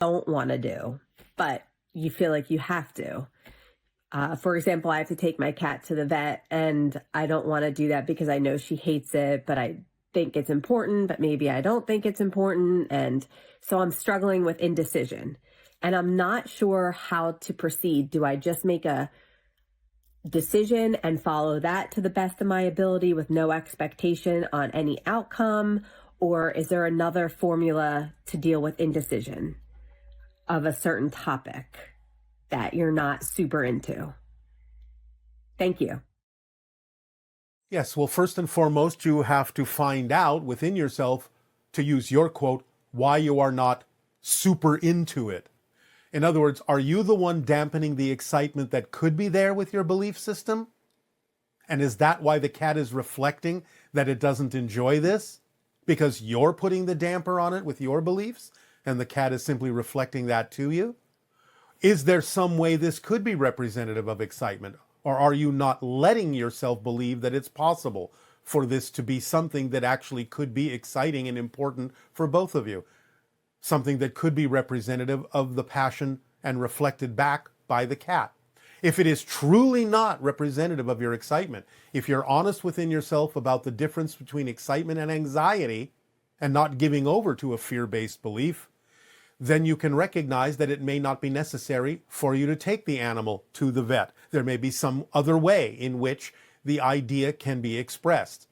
don't want to do, but you feel like you have to. For example, I have to take my cat to the vet, and I don't want to do that because I know she hates it, but I think it's important, but maybe I don't think it's important. And so I'm struggling with indecision, and I'm not sure how to proceed. Do I just make a decision and follow that to the best of my ability with no expectation on any outcome? Or is there another formula to deal with indecision of a certain topic that you're not super into? Thank you. Yes, well, first and foremost, you have to find out within yourself, to use your quote, why you are not super into it. In other words, are you the one dampening the excitement that could be there with your belief system? And is that why the cat is reflecting that it doesn't enjoy this? Because you're putting the damper on it with your beliefs, and the cat is simply reflecting that to you? Is there some way this could be representative of excitement? Or are you not letting yourself believe that it's possible for this to be something that actually could be exciting and important for both of you? Something that could be representative of the passion and reflected back by the cat. If it is truly not representative of your excitement, if you're honest within yourself about the difference between excitement and anxiety, and not giving over to a fear-based belief, then you can recognize that it may not be necessary for you to take the animal to the vet. There may be some other way in which the idea can be expressed.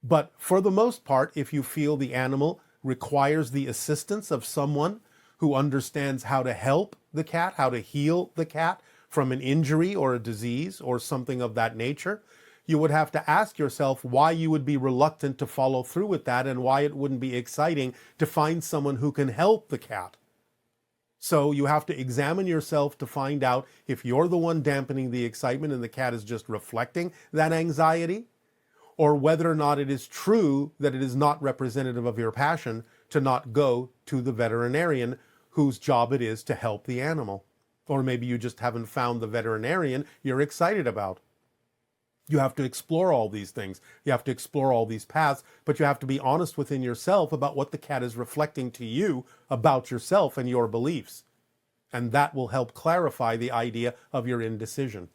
But for the most part, if you feel the animal requires the assistance of someone who understands how to help the cat, how to heal the cat from an injury or a disease or something of that nature, you would have to ask yourself why you would be reluctant to follow through with that and why it wouldn't be exciting to find someone who can help the cat. So you have to examine yourself to find out if you're the one dampening the excitement and the cat is just reflecting that anxiety, or whether or not it is true that it is not representative of your passion to not go to the veterinarian whose job it is to help the animal. Or maybe you just haven't found the veterinarian you're excited about. You have to explore all these things. You have to explore all these paths, but you have to be honest within yourself about what the cat is reflecting to you about yourself and your beliefs. And that will help clarify the idea of your indecision.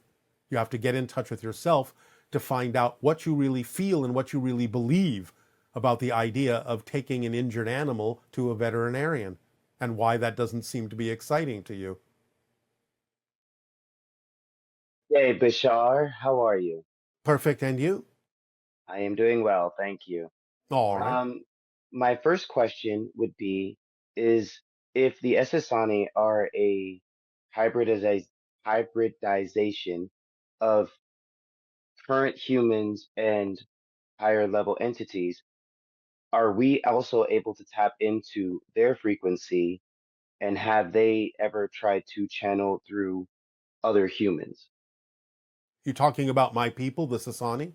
You have to get in touch with yourself to find out what you really feel and what you really believe about the idea of taking an injured animal to a veterinarian and why that doesn't seem to be exciting to you. Hey, Bashar, how are you? Perfect. And you? I am doing well, thank you. All right. Um, my first question would be, is if the Assani are a hybridize hybridization of current humans and higher level entities, are we also able to tap into their frequency, and have they ever tried to channel through other humans? You talking about my people, the Sasani?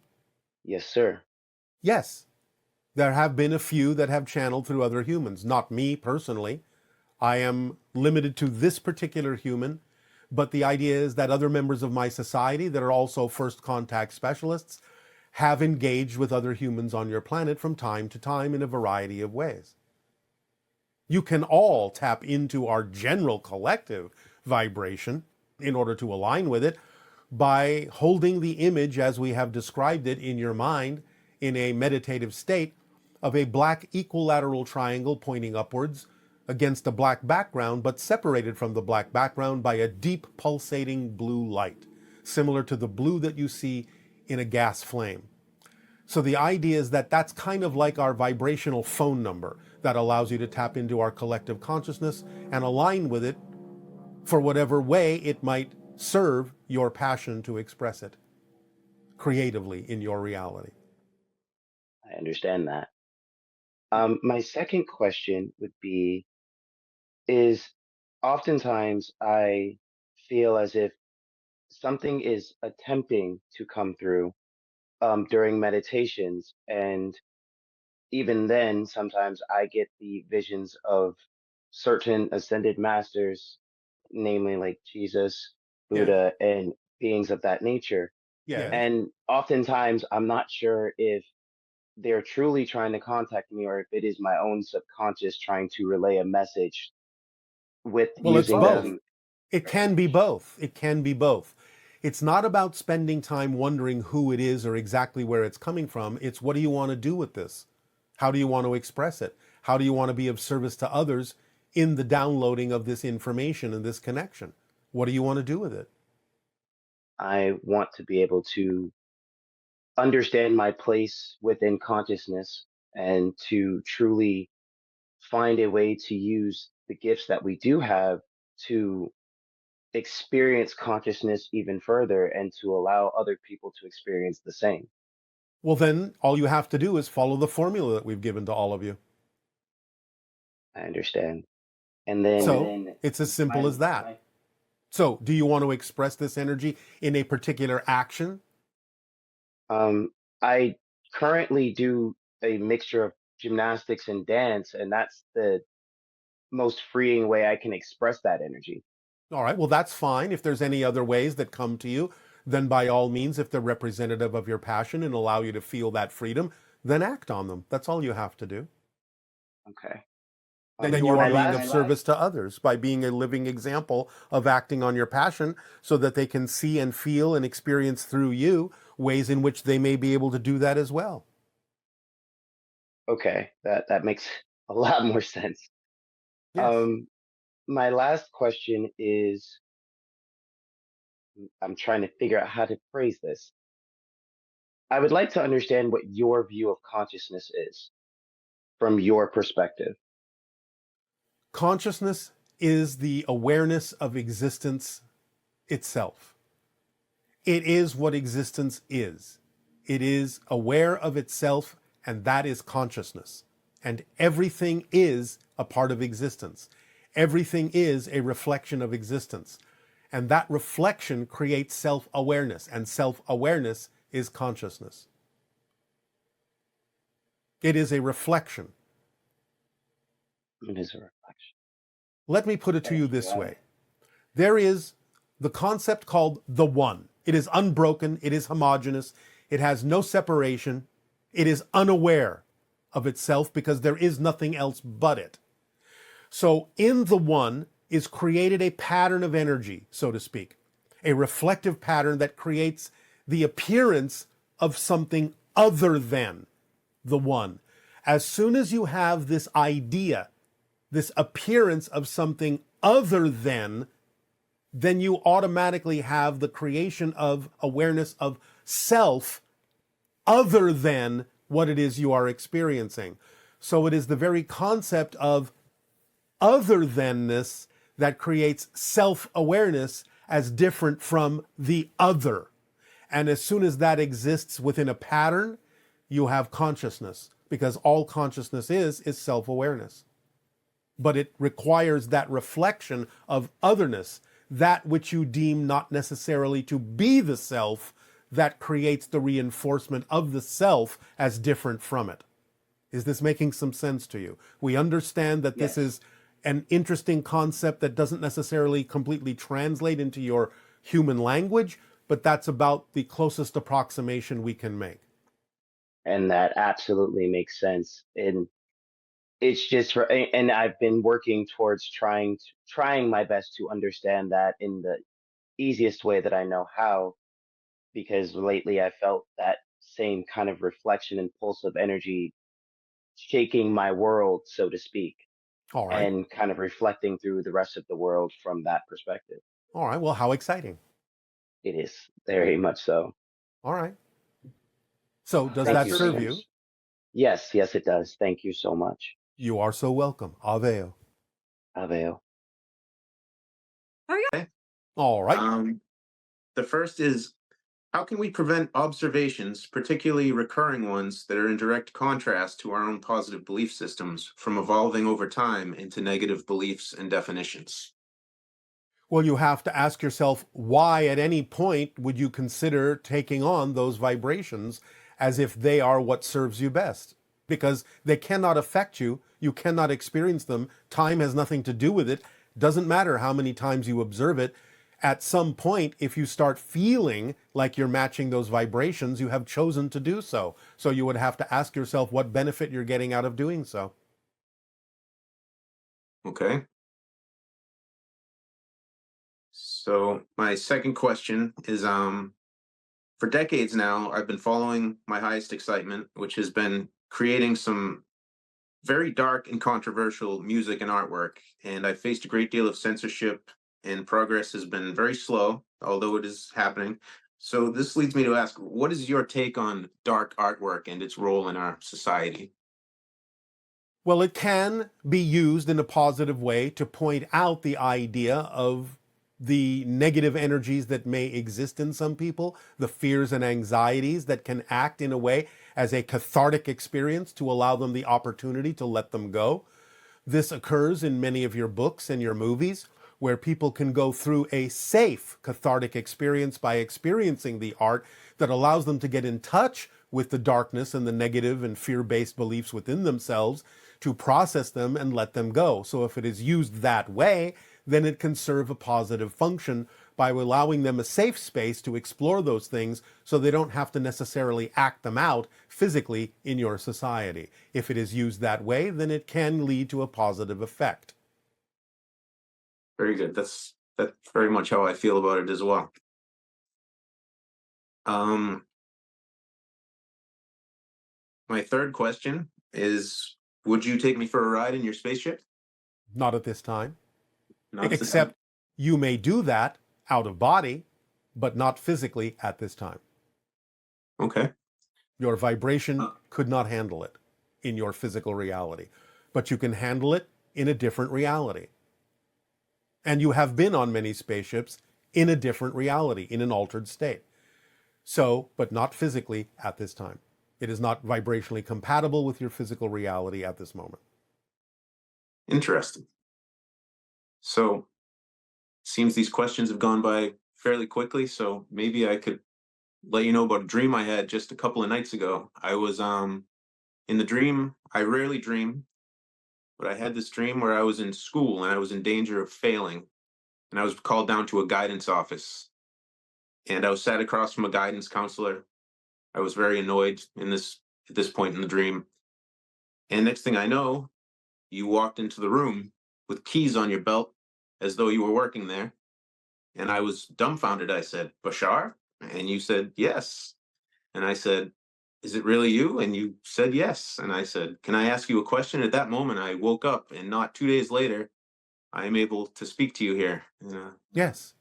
Yes, sir. Yes. There have been a few that have channeled through other humans. Not me personally. I am limited to this particular human, but the idea is that other members of my society that are also first contact specialists have engaged with other humans on your planet from time to time in a variety of ways. You can all tap into our general collective vibration in order to align with it by holding the image as we have described it in your mind in a meditative state of a black equilateral triangle pointing upwards against a black background, but separated from the black background by a deep pulsating blue light, similar to the blue that you see in a gas flame. So the idea is that that's kind of like our vibrational phone number that allows you to tap into our collective consciousness and align with it for whatever way it might serve your passion to express it creatively in your reality. I understand that. My second question would be, is oftentimes I feel as if something is attempting to come through during meditations, and even then, sometimes I get the visions of certain ascended masters, namely like Jesus, Yes. Buddha, and beings of that nature. Yes. And oftentimes, I'm not sure if they're truly trying to contact me or if it is my own subconscious trying to relay a message with Well, it's using both. them. It can be both. It can be both. It's not about spending time wondering who it is or exactly where it's coming from. It's what do you want to do with this? How do you want to express it? How do you want to be of service to others in the downloading of this information and this connection? What do you want to do with it? I want to be able to understand my place within consciousness and to truly find a way to use the gifts that we do have to experience consciousness even further and to allow other people to experience the same. Well, then all you have to do is follow the formula that we've given to all of you. I understand. And then So it's as simple my as that. So do you want to express this energy in a particular action? I currently do a mixture of gymnastics and dance, and that's the most freeing way I can express that energy. All right, well, that's fine. If there's any other ways that come to you, then by all means, if they're representative of your passion and allow you to feel that freedom, then act on them. That's all you have to do. Okay. Then you are My being of last service to others by being a living example of acting on your passion so that they can see and feel and experience through you ways in which they may be able to do that as well. Okay, that makes a lot more sense. Yes. My last question is, I'm trying to figure out how to phrase this. I would like to understand what your view of consciousness is from your perspective. Consciousness is the awareness of existence itself. It is what existence is. It is aware of itself, and that is consciousness. And everything is a part of existence. Everything is a reflection of existence. And that reflection creates self-awareness, and self-awareness is consciousness. It is a reflection. It is a reflection. Let me put it to Thank you you. this way. There is the concept called the one. It is unbroken, it is homogeneous, it has no separation, it is unaware of itself because there is nothing else but it. So in the one is created a pattern of energy, so to speak, a reflective pattern that creates the appearance of something other than the one. As soon as you have this idea, this appearance of something other than, then you automatically have the creation of awareness of self other than what it is you are experiencing. So it is the very concept of other thanness that creates self-awareness as different from the other. And as soon as that exists within a pattern, you have consciousness, because all consciousness is self-awareness. But it requires that reflection of otherness, that which you deem not necessarily to be the self, that creates the reinforcement of the self as different from it. Is this making some sense to you? We understand that this is an interesting concept that doesn't necessarily completely translate into your human language, but that's about the closest approximation we can make. And that absolutely makes sense. And it's just for, and I've been working towards trying my best to understand that in the easiest way that I know how, because lately I felt that same kind of reflection and pulse of energy shaking my world, so to speak, All right. and kind of reflecting through the rest of the world from that perspective. All right. Well, how exciting. It is very much so. All right. So does Thank that you serve so you? Yes, yes, it does. Thank you so much. You are so welcome. Aveo. Avail. Okay. All right. The first is, how can we prevent observations, particularly recurring ones that are in direct contrast to our own positive belief systems, from evolving over time into negative beliefs and definitions? Well, you have to ask yourself, why at any point would you consider taking on those vibrations as if they are what serves you best? Because they cannot affect you. You cannot experience them. Time has nothing to do with it. Doesn't matter how many times you observe it. At some point, if you start feeling like you're matching those vibrations, you have chosen to do so. So you would have to ask yourself what benefit you're getting out of doing so. Okay. So my second question is, for decades now, I've been following my highest excitement, which has been creating some very dark and controversial music and artwork. And I faced a great deal of censorship, and progress has been very slow, although it is happening. So this leads me to ask, what is your take on dark artwork and its role in our society? Well, it can be used in a positive way to point out the idea of the negative energies that may exist in some people, the fears and anxieties that can act in a way as a cathartic experience to allow them the opportunity to let them go. This occurs in many of your books and your movies, where people can go through a safe cathartic experience by experiencing the art that allows them to get in touch with the darkness and the negative and fear-based beliefs within themselves, to process them and let them go. So if it is used that way, then it can serve a positive function by allowing them a safe space to explore those things so they don't have to necessarily act them out physically in your society. If it is used that way, then it can lead to a positive effect. Very good. That's very much how I feel about it as well. My third question is, would you take me for a ride in your spaceship? Not at this time. Not at this Except time. you may do that out of body, but not physically at this time. Okay. Your vibration could not handle it in your physical reality, but you can handle it in a different reality. And you have been on many spaceships in a different reality, in an altered state. So, but not physically at this time. It is not vibrationally compatible with your physical reality at this moment. Interesting. So, seems these questions have gone by fairly quickly, so maybe I could let you know about a dream I had just a couple of nights ago. I was in the dream, I rarely dream, but I had this dream where I was in school and I was in danger of failing, and I was called down to a guidance office, and I was sat across from a guidance counselor. I was very annoyed at this point in the dream. And next thing I know, you walked into the room with keys on your belt as though you were working there. And I was dumbfounded. I said, Bashar? And you said, yes. And I said, is it really you? And you said, yes. And I said, can I ask you a question? At that moment, I woke up, and not 2 days later, I am able to speak to you here. Yes.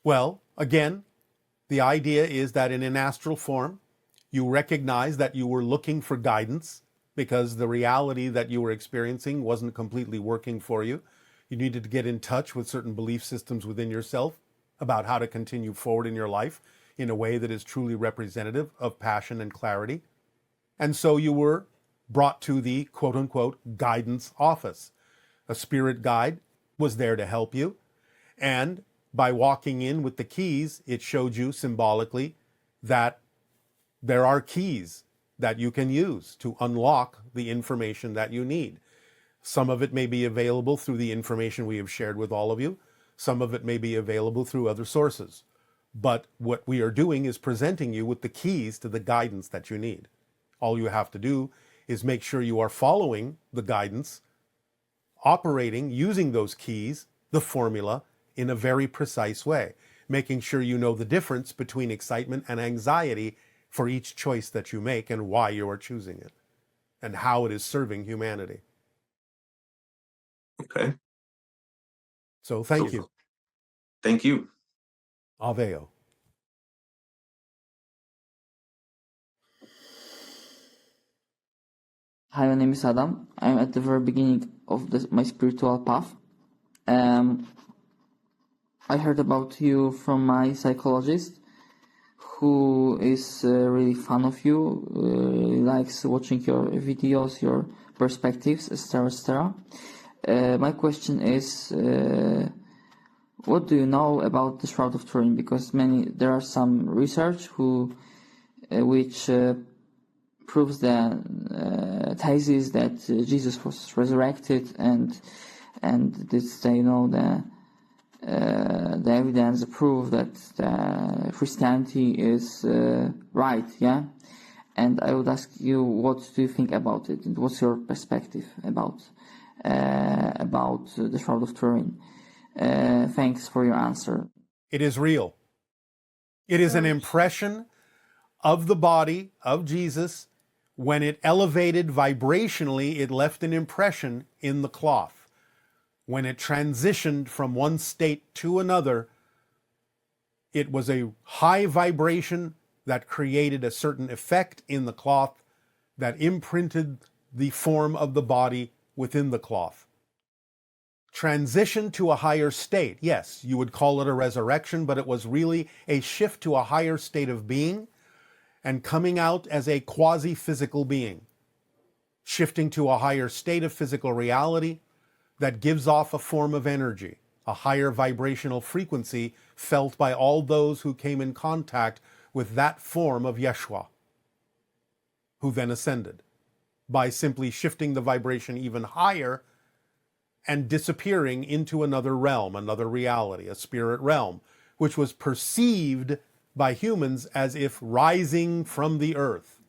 Well, again, the idea is that in an astral form, you recognize that you were looking for guidance because the reality that you were experiencing wasn't completely working for you. You needed to get in touch with certain belief systems within yourself about how to continue forward in your life in a way that is truly representative of passion and clarity. And so you were brought to the quote unquote guidance office. A spirit guide was there to help you. And by walking in with the keys, it showed you symbolically that there are keys that you can use to unlock the information that you need. Some of it may be available through the information we have shared with all of you. Some of it may be available through other sources. But what we are doing is presenting you with the keys to the guidance that you need. All you have to do is make sure you are following the guidance, operating, using those keys, the formula, in a very precise way, making sure you know the difference between excitement and anxiety for each choice that you make and why you are choosing it and how it is serving humanity. Okay. So thank you. Thank you. Aveo. Hi, my name is Adam. I'm at the very beginning of my spiritual path. I heard about you from my psychologist, who is really fan of you, likes watching your videos, your perspectives, etc., etc. My question is, what do you know about the Shroud of Turin? Because there are some research which proves the thesis that Jesus was resurrected, and this, the evidence, the proof that Christianity is right, yeah. And I would ask you, what do you think about it? And what's your perspective about the Shroud of Turin? Thanks for your answer. It is real. It is an impression of the body of Jesus. When it elevated vibrationally, it left an impression in the cloth. When it transitioned from one state to another, it was a high vibration that created a certain effect in the cloth that imprinted the form of the body within the cloth. Transition to a higher state, yes, you would call it a resurrection, but it was really a shift to a higher state of being and coming out as a quasi-physical being, shifting to a higher state of physical reality that gives off a form of energy, a higher vibrational frequency felt by all those who came in contact with that form of Yeshua, who then ascended, by simply shifting the vibration even higher and disappearing into another realm, another reality, a spirit realm, which was perceived by humans as if rising from the earth.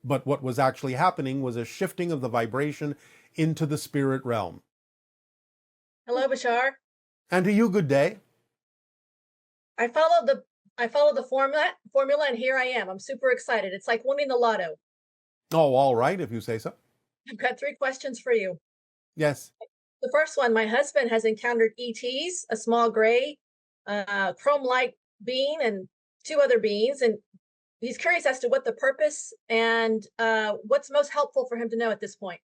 But what was actually happening was a shifting of the vibration into the spirit realm. Hello, Bashar. And to you, good day. I followed the formula, and here I am. I'm super excited. It's like winning the lotto. Oh, all right, if you say so. I've got 3 questions for you. Yes. The first one, my husband has encountered ETs, a small gray, chrome-like being, and 2 other beings, and he's curious as to what the purpose and what's most helpful for him to know at this point.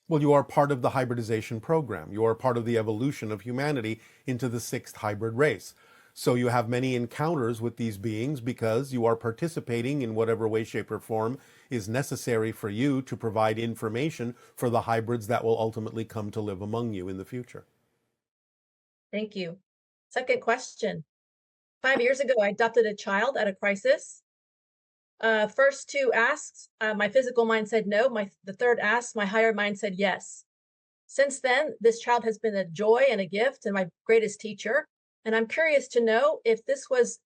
Well, you are part of the hybridization program. You are part of the evolution of humanity into the 6th hybrid race. So you have many encounters with these beings because you are participating in whatever way, shape, or form is necessary for you to provide information for the hybrids that will ultimately come to live among you in the future. Thank you. Second question. 5 years ago, I adopted a child at a crisis. First 2 asks, my physical mind said no. The third ask, my higher mind said yes. Since then, this child has been a joy and a gift and my greatest teacher. And I'm curious to know if this was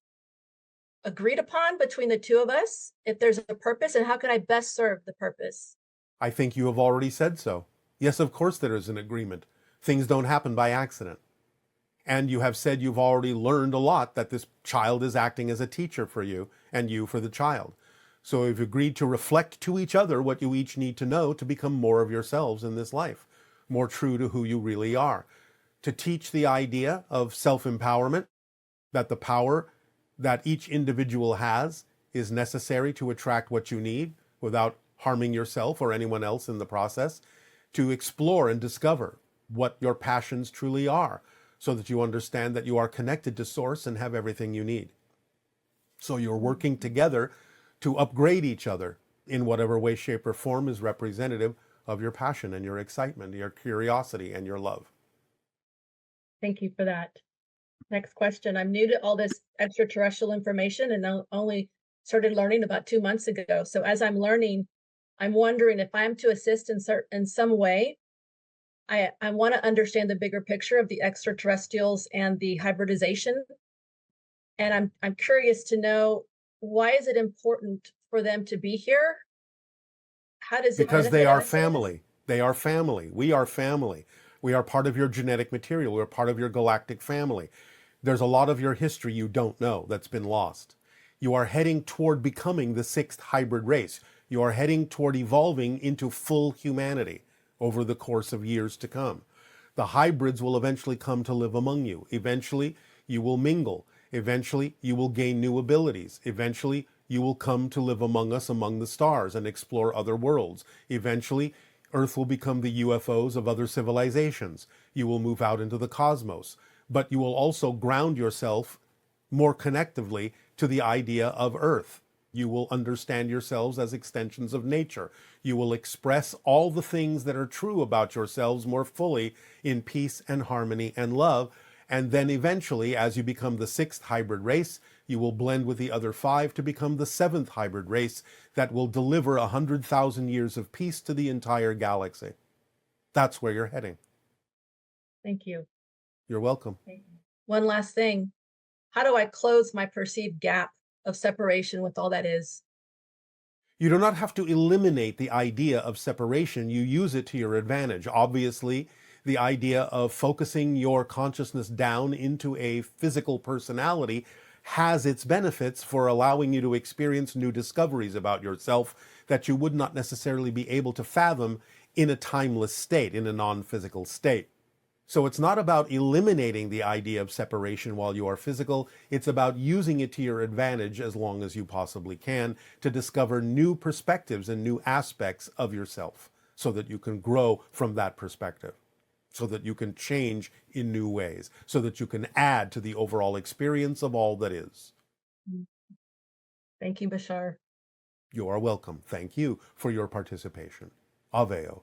agreed upon between the 2 of us, if there's a purpose, and how can I best serve the purpose? I think you have already said so. Yes, of course there is an agreement. Things don't happen by accident. And you have said you've already learned a lot, that this child is acting as a teacher for you and you for the child. So you've agreed to reflect to each other what you each need to know to become more of yourselves in this life, more true to who you really are. To teach the idea of self-empowerment, that the power that each individual has is necessary to attract what you need without harming yourself or anyone else in the process, to explore and discover what your passions truly are, so that you understand that you are connected to Source and have everything you need. So you're working together to upgrade each other in whatever way, shape, or form is representative of your passion and your excitement, your curiosity, and your love. Thank you for that. Next question. I'm new to all this extraterrestrial information and only started learning about 2 months ago. So as I'm learning, I'm wondering if I'm to assist in some way. I want to understand the bigger picture of the extraterrestrials and the hybridization. And I'm curious to know, why is it important for them to be here? How does it Because they benefit are us? family. They are family. We are family. We are part of your genetic material. We're part of your galactic family. There's a lot of your history you don't know that's been lost. You are heading toward becoming the 6th hybrid race. You are heading toward evolving into full humanity over the course of years to come. The hybrids will eventually come to live among you. Eventually, you will mingle. Eventually, you will gain new abilities. Eventually, you will come to live among us, among the stars, and explore other worlds. Eventually, Earth will become the UFOs of other civilizations. You will move out into the cosmos. But you will also ground yourself more connectively to the idea of Earth. You will understand yourselves as extensions of nature. You will express all the things that are true about yourselves more fully in peace and harmony and love. And then eventually, as you become the 6th hybrid race, you will blend with the other 5 to become the 7th hybrid race that will deliver 100,000 years of peace to the entire galaxy. That's where you're heading. Thank you. You're welcome. One last thing. How do I close my perceived gap of separation with all that is? You do not have to eliminate the idea of separation. You use it to your advantage. Obviously, the idea of focusing your consciousness down into a physical personality has its benefits for allowing you to experience new discoveries about yourself that you would not necessarily be able to fathom in a timeless state, in a non-physical state. So it's not about eliminating the idea of separation while you are physical. It's about using it to your advantage as long as you possibly can to discover new perspectives and new aspects of yourself so that you can grow from that perspective, so that you can change in new ways, so that you can add to the overall experience of all that is. Thank you, Bashar. You are welcome. Thank you for your participation. Aveo.